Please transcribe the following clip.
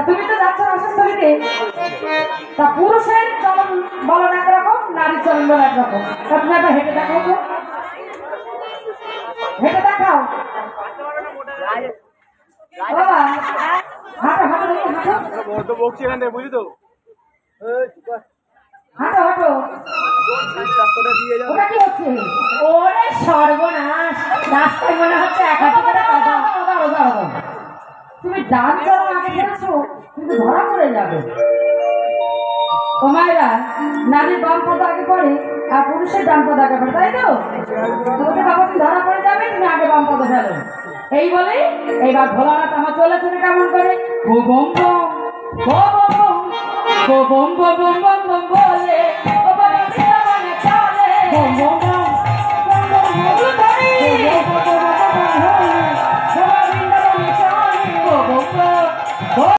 তুমি তো যাচ্ছ রাসস্থলীতে, তা পুরুষের চলন বলন একরকম, নারীর চলন বলন একরকম। তা তুমি একবার হেঁটে দেখাও তো, হেঁটে দেখাও বাবা। হাঁটো হাঁটো হাঁটো, বকছি এখান থেকে, বুঝলি তো? হাঁটো হাঁটো। ওটা কি হচ্ছে? ওরে সর্বনাশ, রাস্তায় মনে হচ্ছে এক হাতে করে কথা। দাঁড়ো দাঁড়ো, তুমি ডান চলো আগে ফেলছো, কিন্তু ধরা পড়ে যাবে। ও মায়েরা, নারীর বাম পদ আগে পড়ে আর পুরুষের ডান পদ আগে পড়ে, তাই তো? তোমাকে বাবা তুমি ধরা পড়ে যাবে, তুমি আগে বাম পদ ফেলো। এই বলে এইবার ভোলানাথ আমার চলেছে কেমন করে, বো বম বম বো বম বম বো বম বম বম বম বলে ও বাবা চলে বম বম